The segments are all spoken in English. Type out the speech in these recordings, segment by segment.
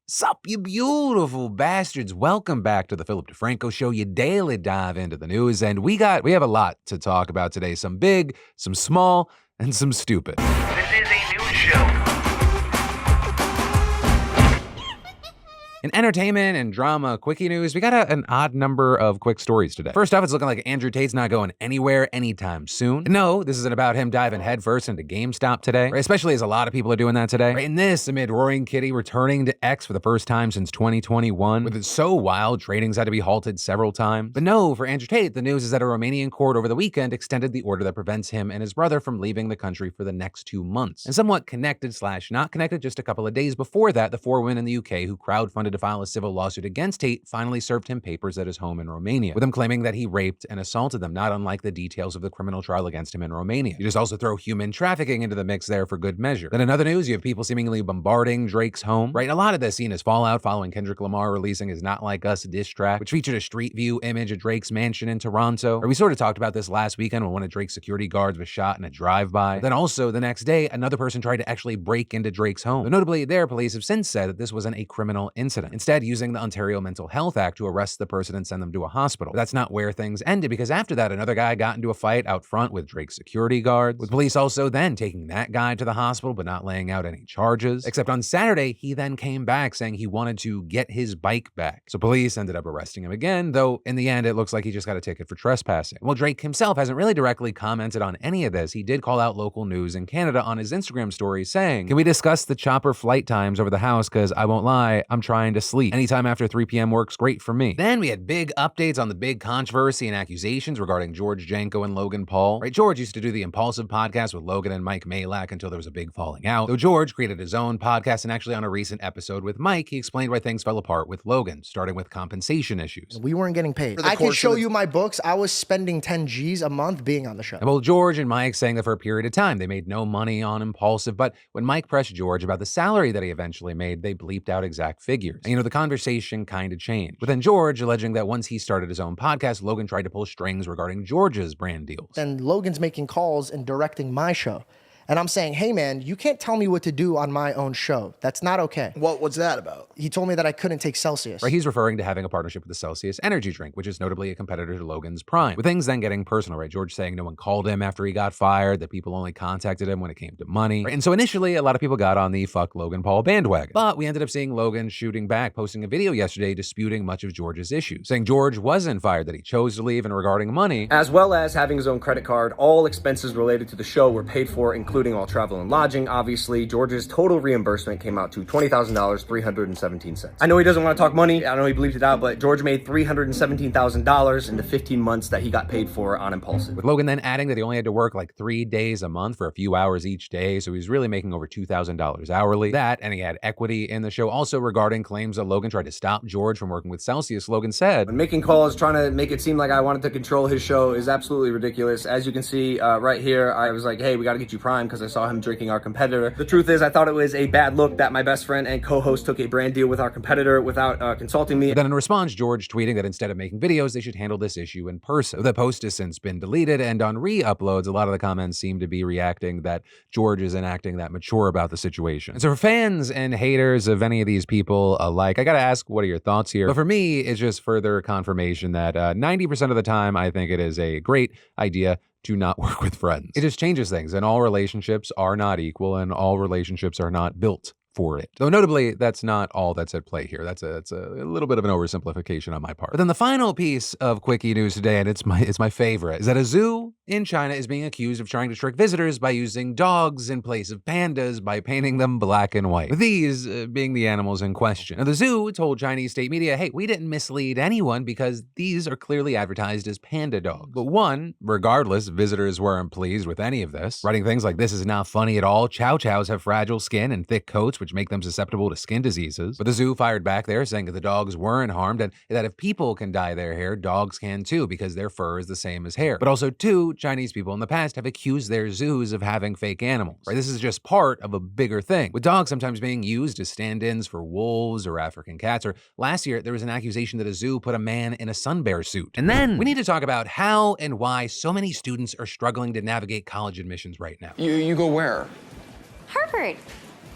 Sup, you beautiful bastards. Welcome back to the Philip DeFranco Show, your daily dive into the news. And we have a lot to talk about today. Some big, some small, and some stupid. This is a news show. In entertainment and drama quickie news, we got an odd number of quick stories today. First off, it's looking like Andrew Tate's not going anywhere anytime soon. No, this isn't about him diving headfirst into GameStop today, right? Especially as a lot of people are doing that today. Right? And this amid Roaring Kitty returning to X for the first time since 2021. With it so wild, tradings had to be halted several times. But no, for Andrew Tate, the news is that a Romanian court over the weekend extended the order that prevents him and his brother from leaving the country for the next 2 months. And somewhat connected / not connected, just a couple of days before that, the 4 women in the UK who crowdfunded to file a civil lawsuit against Tate finally served him papers at his home in Romania, with him claiming that he raped and assaulted them, not unlike the details of the criminal trial against him in Romania. You just also throw human trafficking into the mix there for good measure. Then in other news, you have people seemingly bombarding Drake's home, right? A lot of this seen as fallout following Kendrick Lamar releasing his Not Like Us diss track, which featured a street view image of Drake's mansion in Toronto. Or we sort of talked about this last weekend when one of Drake's security guards was shot in a drive-by. Then also the next day, another person tried to actually break into Drake's home. But notably, their police have since said that this wasn't a criminal incident, instead using the Ontario Mental Health Act to arrest the person and send them to a hospital. But that's not where things ended, because after that, another guy got into a fight out front with Drake's security guards, with police also then taking that guy to the hospital but not laying out any charges. Except on Saturday, he then came back saying he wanted to get his bike back. So police ended up arresting him again, though in the end, it looks like he just got a ticket for trespassing. Well, Drake himself hasn't really directly commented on any of this. He did call out local news in Canada on his Instagram story saying, "Can we discuss the chopper flight times over the house? Because I won't lie, I'm trying to sleep. Anytime after 3 p.m. works great for me." Then we had big updates on the big controversy and accusations regarding George Janko and Logan Paul. Right, George used to do the Impulsive podcast with Logan and Mike Malak until there was a big falling out. Though George created his own podcast, and actually on a recent episode with Mike, he explained why things fell apart with Logan, starting with compensation issues. We weren't getting paid. I can show you my books. I was spending 10 G's a month being on the show. And both George and Mike saying that for a period of time, they made no money on Impulsive, but when Mike pressed George about the salary that he eventually made, they bleeped out exact figures. And the conversation kind of changed. But then George alleging that once he started his own podcast, Logan tried to pull strings regarding George's brand deals. And Logan's making calls and directing my show. And I'm saying, hey man, you can't tell me what to do on my own show. That's not okay. What's that about? He told me that I couldn't take Celsius. Right, he's referring to having a partnership with the Celsius energy drink, which is notably a competitor to Logan's Prime. With things then getting personal, right? George saying no one called him after he got fired, that people only contacted him when it came to money. Right? And so initially, a lot of people got on the fuck Logan Paul bandwagon. But we ended up seeing Logan shooting back, posting a video yesterday disputing much of George's issues, saying George wasn't fired, that he chose to leave, and regarding money, as well as having his own credit card, all expenses related to the show were paid for, including all travel and lodging. Obviously, George's total reimbursement came out to $20,000, 317 cents. I know he doesn't want to talk money. I know he bleeped it out, but George made $317,000 in the 15 months that he got paid for on Impulsive. With Logan then adding that he only had to work like 3 days a month for a few hours each day, so he was really making over $2,000 hourly. That, and he had equity in the show. Also regarding claims that Logan tried to stop George from working with Celsius, Logan said, "When making calls, trying to make it seem like I wanted to control his show is absolutely ridiculous. As you can see right here, I was like, hey, we got to get you Prime because I saw him drinking our competitor. The truth is, I thought it was a bad look that my best friend and co-host took a brand deal with our competitor without consulting me." But then in response, George tweeting that instead of making videos, they should handle this issue in person. The post has since been deleted, and on re-uploads, a lot of the comments seem to be reacting that George isn't acting that mature about the situation. And so for fans and haters of any of these people alike, I gotta ask, what are your thoughts here? But for me, it's just further confirmation that 90% of the time, I think it is a great idea to not work with friends. It just changes things, and all relationships are not equal, and all relationships are not built for it. Though notably, that's not all that's at play here. That's a little bit of an oversimplification on my part. But then the final piece of quickie news today, and it's my favorite, is that a zoo in China is being accused of trying to trick visitors by using dogs in place of pandas by painting them black and white, with these being the animals in question. Now, the zoo told Chinese state media, hey, we didn't mislead anyone because these are clearly advertised as panda dogs. But one, regardless, visitors weren't pleased with any of this, writing things like, "This is not funny at all. Chow chows have fragile skin and thick coats, which make them susceptible to skin diseases." But the zoo fired back there, saying that the dogs weren't harmed and that if people can dye their hair, dogs can too, because their fur is the same as hair. But also, two, Chinese people in the past have accused their zoos of having fake animals. Right? This is just part of a bigger thing, with dogs sometimes being used as stand-ins for wolves or African cats. Or last year, there was an accusation that a zoo put a man in a sun bear suit. And then we need to talk about how and why so many students are struggling to navigate college admissions right now. You go where? Harvard.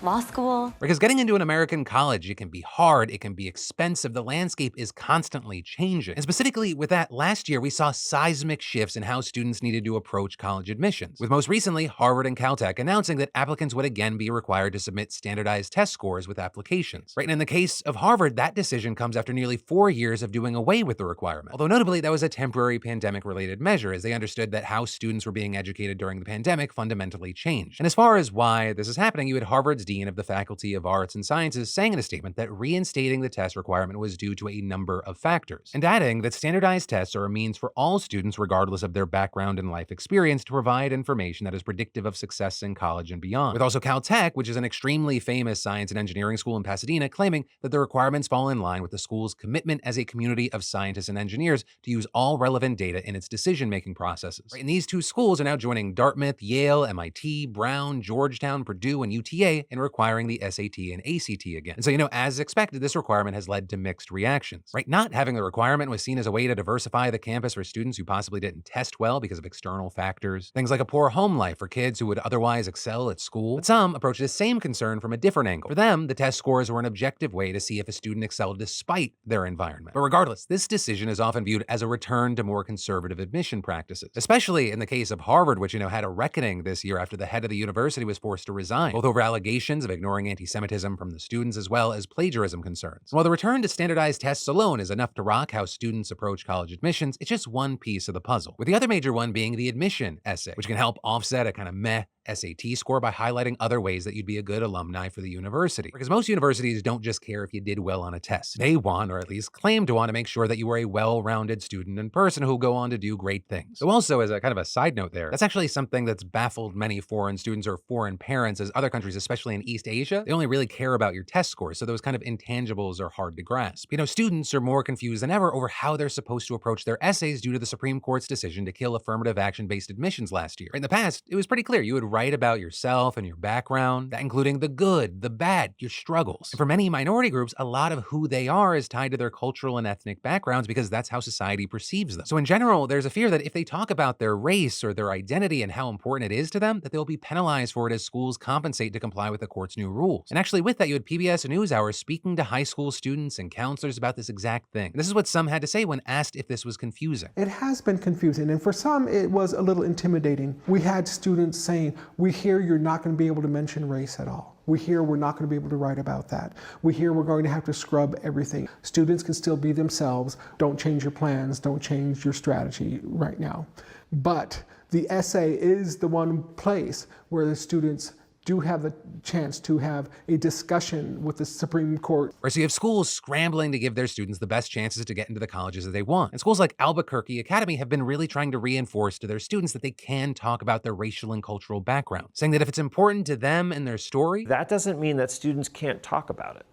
law school. Because getting into an American college, it can be hard, it can be expensive, the landscape is constantly changing. And specifically with that, last year we saw seismic shifts in how students needed to approach college admissions, with most recently Harvard and Caltech announcing that applicants would again be required to submit standardized test scores with applications. Right, and in the case of Harvard, that decision comes after nearly 4 years of doing away with the requirement. Although notably, that was a temporary pandemic-related measure, as they understood that how students were being educated during the pandemic fundamentally changed. And as far as why this is happening, you had Harvard's Dean of the Faculty of Arts and Sciences saying in a statement that reinstating the test requirement was due to a number of factors, and adding that standardized tests are a means for all students, regardless of their background and life experience, to provide information that is predictive of success in college and beyond. With also Caltech, which is an extremely famous science and engineering school in Pasadena, claiming that the requirements fall in line with the school's commitment as a community of scientists and engineers to use all relevant data in its decision-making processes. Right, and these two schools are now joining Dartmouth, Yale, MIT, Brown, Georgetown, Purdue, and UTA in requiring the SAT and ACT again. And so, as expected, this requirement has led to mixed reactions. Right, not having the requirement was seen as a way to diversify the campus for students who possibly didn't test well because of external factors. Things like a poor home life for kids who would otherwise excel at school. But some approached the same concern from a different angle. For them, the test scores were an objective way to see if a student excelled despite their environment. But regardless, this decision is often viewed as a return to more conservative admission practices, especially in the case of Harvard, which had a reckoning this year after the head of the university was forced to resign, both over allegations of ignoring anti-Semitism from the students as well as plagiarism concerns. While the return to standardized tests alone is enough to rock how students approach college admissions, it's just one piece of the puzzle, with the other major one being the admission essay, which can help offset a kind of meh SAT score by highlighting other ways that you'd be a good alumni for the university. Because most universities don't just care if you did well on a test. They want, or at least claim to want, to make sure that you are a well-rounded student and person who'll go on to do great things. So also, as a kind of a side note there, that's actually something that's baffled many foreign students or foreign parents, as other countries, especially in East Asia, they only really care about your test scores, so those kind of intangibles are hard to grasp. Students are more confused than ever over how they're supposed to approach their essays due to the Supreme Court's decision to kill affirmative action-based admissions last year. In the past, it was pretty clear you would write about yourself and your background, that including the good, the bad, your struggles. And for many minority groups, a lot of who they are is tied to their cultural and ethnic backgrounds because that's how society perceives them. So in general, there's a fear that if they talk about their race or their identity and how important it is to them, that they'll be penalized for it as schools compensate to comply with the court's new rules. And actually with that, you had PBS NewsHour speaking to high school students and counselors about this exact thing. And this is what some had to say when asked if this was confusing. It has been confusing, and for some it was a little intimidating. We had students saying, we hear you're not going to be able to mention race at all. We hear we're not going to be able to write about that. We hear we're going to have to scrub everything. Students can still be themselves. Don't change your plans. Don't change your strategy right now. But the essay is the one place where the students do have the chance to have a discussion with the Supreme Court. Right, so you have schools scrambling to give their students the best chances to get into the colleges that they want. And schools like Albuquerque Academy have been really trying to reinforce to their students that they can talk about their racial and cultural background, saying that if it's important to them and their story, that doesn't mean that students can't talk about it.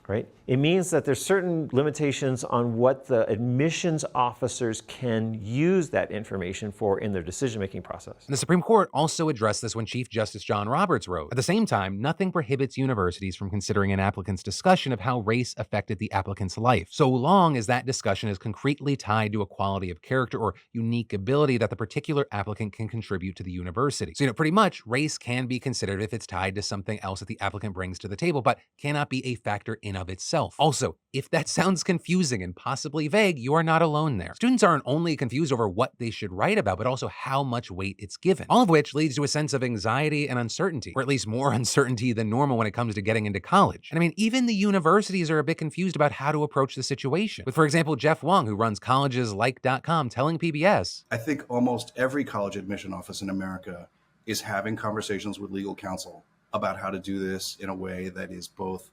Right? It means that there's certain limitations on what the admissions officers can use that information for in their decision-making process. And the Supreme Court also addressed this when Chief Justice John Roberts wrote, at the same time, nothing prohibits universities from considering an applicant's discussion of how race affected the applicant's life, so long as that discussion is concretely tied to a quality of character or unique ability that the particular applicant can contribute to the university. So, pretty much, race can be considered if it's tied to something else that the applicant brings to the table, but cannot be a factor in of itself. Also, if that sounds confusing and possibly vague, you are not alone there. Students aren't only confused over what they should write about, but also how much weight it's given. All of which leads to a sense of anxiety and uncertainty, or at least more uncertainty than normal when it comes to getting into college. And even the universities are a bit confused about how to approach the situation. With, for example, Jeff Wong, who runs collegeslike.com, telling PBS, I think almost every college admission office in America is having conversations with legal counsel about how to do this in a way that is both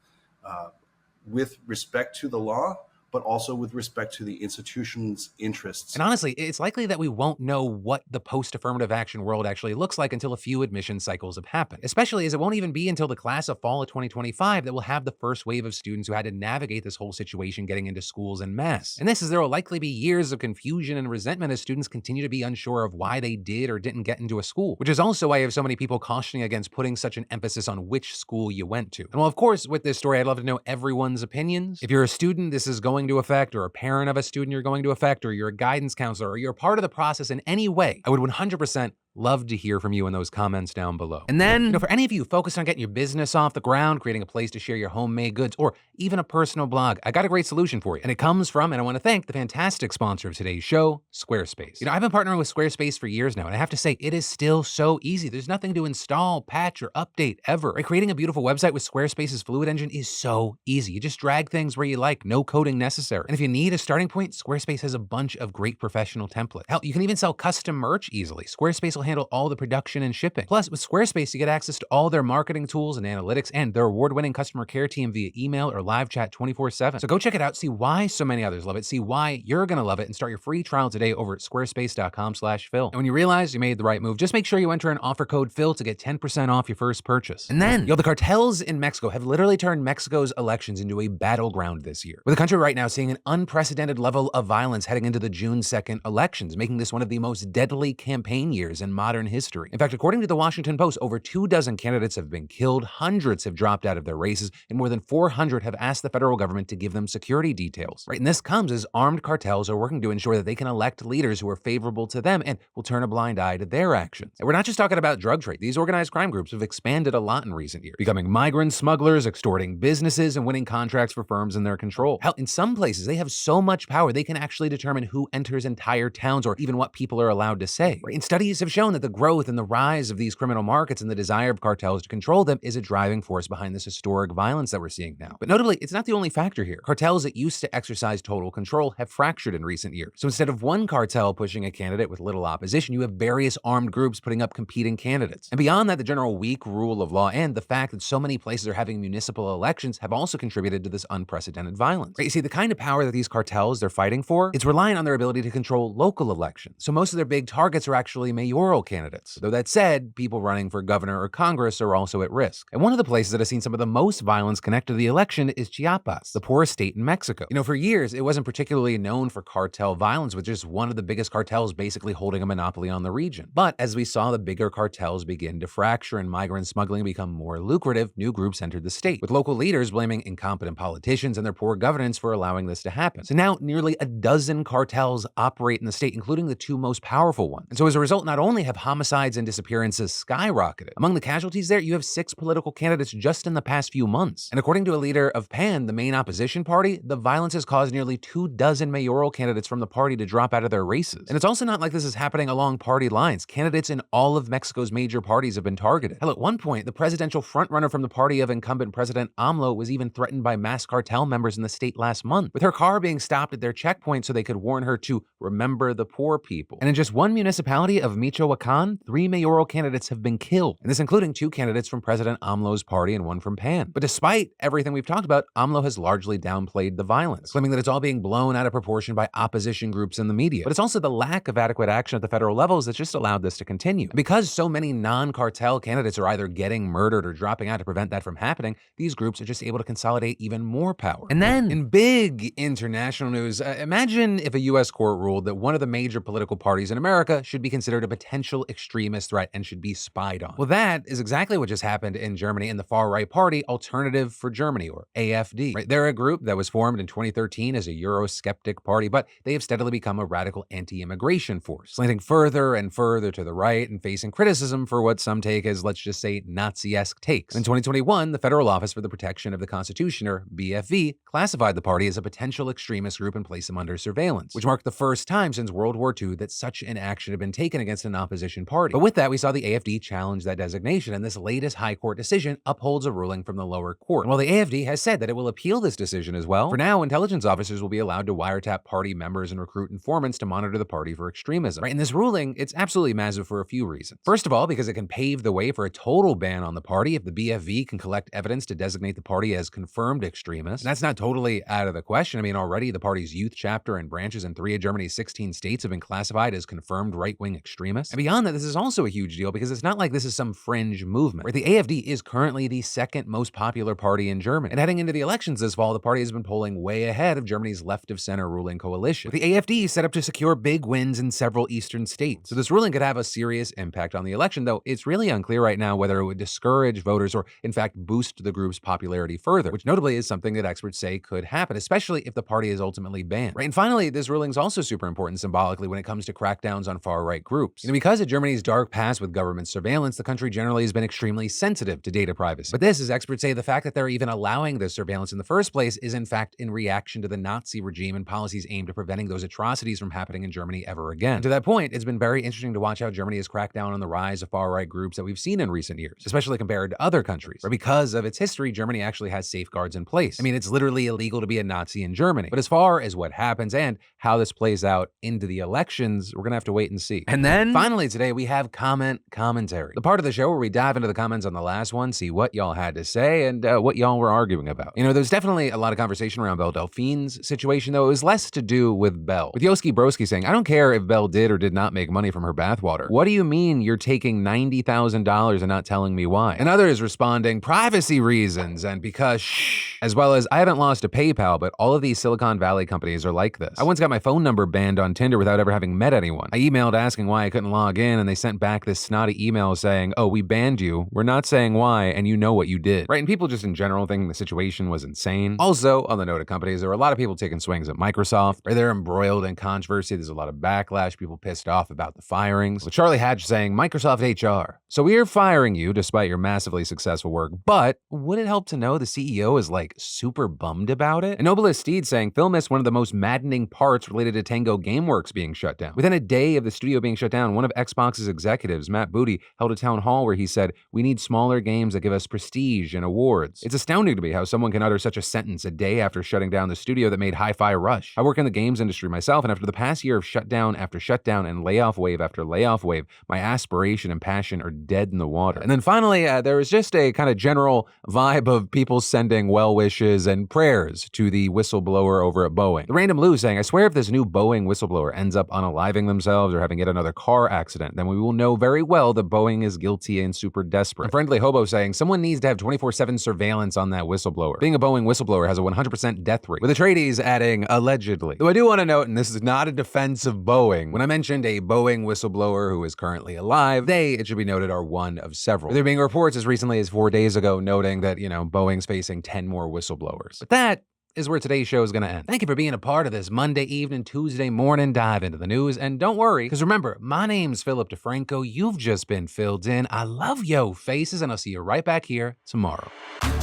with respect to the law, but also with respect to the institution's interests. And honestly, it's likely that we won't know what the post-affirmative action world actually looks like until a few admission cycles have happened, especially as it won't even be until the class of fall of 2025 that we'll have the first wave of students who had to navigate this whole situation getting into schools en masse. And this is there will likely be years of confusion and resentment as students continue to be unsure of why they did or didn't get into a school, which is also why you have so many people cautioning against putting such an emphasis on which school you went to. And while of course with this story I'd love to know everyone's opinions, if you're a student this is going to affect, or a parent of a student you're going to affect, or you're a guidance counselor, or you're part of the process in any way, I would 100% Love to hear from you in those comments down below. And then, for any of you focused on getting your business off the ground, creating a place to share your homemade goods, or even a personal blog, I got a great solution for you. And it comes from, and I want to thank the fantastic sponsor of today's show, SquareSpace. I've been partnering with SquareSpace for years now, and I have to say, it is still so easy. There's nothing to install, patch, or update ever. Creating a beautiful website with Squarespace's Fluid Engine is so easy. You just drag things where you like, no coding necessary. And if you need a starting point, Squarespace has a bunch of great professional templates. Hell, you can even sell custom merch easily. Squarespace will handle all the production and shipping. Plus, with Squarespace, you get access to all their marketing tools and analytics and their award-winning customer care team via email or live chat 24/7. So go check it out, see why so many others love it, see why you're gonna love it, and start your free trial today over at squarespace.com/Phil. And when you realize you made the right move, just make sure you enter an offer code Phil to get 10% off your first purchase. And then, the cartels in Mexico have literally turned Mexico's elections into a battleground this year, with the country right now seeing an unprecedented level of violence heading into the June 2nd elections, making this one of the most deadly campaign years in modern history. In fact, according to the Washington Post, over 24 candidates have been killed, hundreds have dropped out of their races, and more than 400 have asked the federal government to give them security details. And this comes as armed cartels are working to ensure that they can elect leaders who are favorable to them and will turn a blind eye to their actions. And we're not just talking about drug trade. These organized crime groups have expanded a lot in recent years, becoming migrant smugglers, extorting businesses, and winning contracts for firms in their control. Hell, in some places, they have so much power, they can actually determine who enters entire towns or even what people are allowed to say. And studies have shown that the growth and the rise of these criminal markets and the desire of cartels to control them is a driving force behind this historic violence that we're seeing now. But notably, it's not the only factor here. Cartels that used to exercise total control have fractured in recent years. So instead of one cartel pushing a candidate with little opposition, you have various armed groups putting up competing candidates. And beyond that, the general weak rule of law and the fact that so many places are having municipal elections have also contributed to this unprecedented violence. You see, the kind of power that these cartels they're fighting for, it's relying on their ability to control local elections. So most of their big targets are actually mayoral candidates. Though that said, people running for governor or Congress are also at risk. And one of the places that has seen some of the most violence connected to the election is Chiapas, the poorest state in Mexico. For years, it wasn't particularly known for cartel violence, with just one of the biggest cartels basically holding a monopoly on the region. But as we saw the bigger cartels begin to fracture and migrant smuggling become more lucrative, new groups entered the state, with local leaders blaming incompetent politicians and their poor governance for allowing this to happen. So now nearly a dozen cartels operate in the state, including the two most powerful ones. And so as a result, not only have homicides and disappearances skyrocketed, among the casualties there, you have 6 political candidates just in the past few months. And according to a leader of PAN, the main opposition party, the violence has caused nearly 24 mayoral candidates from the party to drop out of their races. And it's also not like this is happening along party lines. Candidates in all of Mexico's major parties have been targeted. Hell, at one point, the presidential frontrunner from the party of incumbent President AMLO was even threatened by mass cartel members in the state last month, with her car being stopped at their checkpoint so they could warn her to remember the poor people. And in just one municipality of Michoacan, 3 mayoral candidates have been killed, and this including 2 candidates from President AMLO's party and 1 from PAN. But despite everything we've talked about, AMLO has largely downplayed the violence, claiming that it's all being blown out of proportion by opposition groups in the media. But it's also the lack of adequate action at the federal levels that's just allowed this to continue. And because so many non-cartel candidates are either getting murdered or dropping out to prevent that from happening, these groups are just able to consolidate even more power. And then, in big international news, imagine if a U.S. court ruled that one of the major political parties in America should be considered a potential extremist threat and should be spied on. Well, that is exactly what just happened in Germany in the far-right party Alternative for Germany, or AfD. They're a group that was formed in 2013 as a Eurosceptic party, but they have steadily become a radical anti-immigration force, slanting further and further to the right and facing criticism for what some take as, let's just say, Nazi-esque takes. In 2021, the Federal Office for the Protection of the Constitution, or BFV, classified the party as a potential extremist group and placed them under surveillance, which marked the first time since World War II that such an action had been taken against an opposition party. But with that, we saw the AfD challenge that designation, and this latest high court decision upholds a ruling from the lower court. And while the AfD has said that it will appeal this decision as well, for now, intelligence officers will be allowed to wiretap party members and recruit informants to monitor the party for extremism. And this ruling, it's absolutely massive for a few reasons. First of all, because it can pave the way for a total ban on the party if the BFV can collect evidence to designate the party as confirmed extremist. And that's not totally out of the question. I mean, already the party's youth chapter and branches in 3 of Germany's 16 states have been classified as confirmed right-wing extremists. And beyond that, this is also a huge deal because it's not like this is some fringe movement. The AfD is currently the 2nd most popular party in Germany. And heading into the elections this fall, the party has been polling way ahead of Germany's left-of-center ruling coalition, with the AfD set up to secure big wins in several eastern states. So this ruling could have a serious impact on the election, though it's really unclear right now whether it would discourage voters or, in fact, boost the group's popularity further, which notably is something that experts say could happen, especially if the party is ultimately banned. And finally, this ruling is also super important symbolically when it comes to crackdowns on far-right groups. because of Germany's dark past with government surveillance, the country generally has been extremely sensitive to data privacy. But this, as experts say, the fact that they're even allowing this surveillance in the first place is in fact in reaction to the Nazi regime and policies aimed at preventing those atrocities from happening in Germany ever again. And to that point, it's been very interesting to watch how Germany has cracked down on the rise of far-right groups that we've seen in recent years, especially compared to other countries, where because of its history, Germany actually has safeguards in place. I mean, it's literally illegal to be a Nazi in Germany. But as far as what happens and how this plays out into the elections, we're gonna have to wait and see. And then, finally today, we have commentary. The part of the show where we dive into the comments on the last one, see what y'all had to say and what y'all were arguing about. You know, there's definitely a lot of conversation around Belle Delphine's situation, though it was less to do with Belle. With Yoski Broski saying, I don't care if Belle did or did not make money from her bathwater. What do you mean you're taking $90,000 and not telling me why? And others responding, privacy reasons and because shh. As well as, I haven't lost to PayPal, but all of these Silicon Valley companies are like this. I once got my phone number banned on Tinder without ever having met anyone. I emailed asking why I couldn't log in, and they sent back this snotty email saying, oh, we banned you. We're not saying why, and you know what you did. Right, and people just in general thinking the situation was insane. Also, on the note of companies, there were a lot of people taking swings at Microsoft, where they're embroiled in controversy. There's a lot of backlash, people pissed off about the firings, with Charlie Hatch saying, Microsoft HR. So we are firing you despite your massively successful work, but would it help to know the CEO is like super bummed about it? And Noblest Steed saying, Phil missed one of the most maddening parts related to Tango Gameworks being shut down. Within a day of the studio being shut down, one of Xbox's executives, Matt Booty, held a town hall where he said, we need smaller games that give us prestige and awards. It's astounding to me how someone can utter such a sentence a day after shutting down the studio that made Hi-Fi Rush. I work in the games industry myself, and after the past year of shutdown after shutdown and layoff wave after layoff wave, my aspiration and passion are dead in the water. And then finally, there was just a kind of general vibe of people sending well wishes and prayers to the whistleblower over at Boeing. The Random Lou saying, I swear if this new Boeing whistleblower ends up unaliving themselves or having yet another car accident, then we will know very well that Boeing is guilty and super desperate. And Friendly Hobo saying, someone needs to have 24/7 surveillance on that whistleblower. Being a Boeing whistleblower has a 100% death rate. With Atreides adding, allegedly. Though I do want to note, and this is not a defense of Boeing, when I mentioned a Boeing whistleblower who is currently alive, they, it should be noted, are one of several. There being reports as recently as 4 days ago noting that, Boeing's facing 10 more whistleblowers. But that is where today's show is going to end. Thank you for being a part of this Monday evening, Tuesday morning dive into the news. And don't worry, because remember, my name's Philip DeFranco. You've just been filled in. I love yo faces, and I'll see you right back here tomorrow.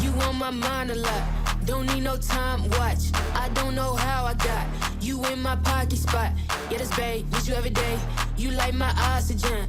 You on my mind a lot. Don't need no time watch. I don't know how I got you in my pocket spot. Yeah, that's babe, need you every day. You like my oxygen.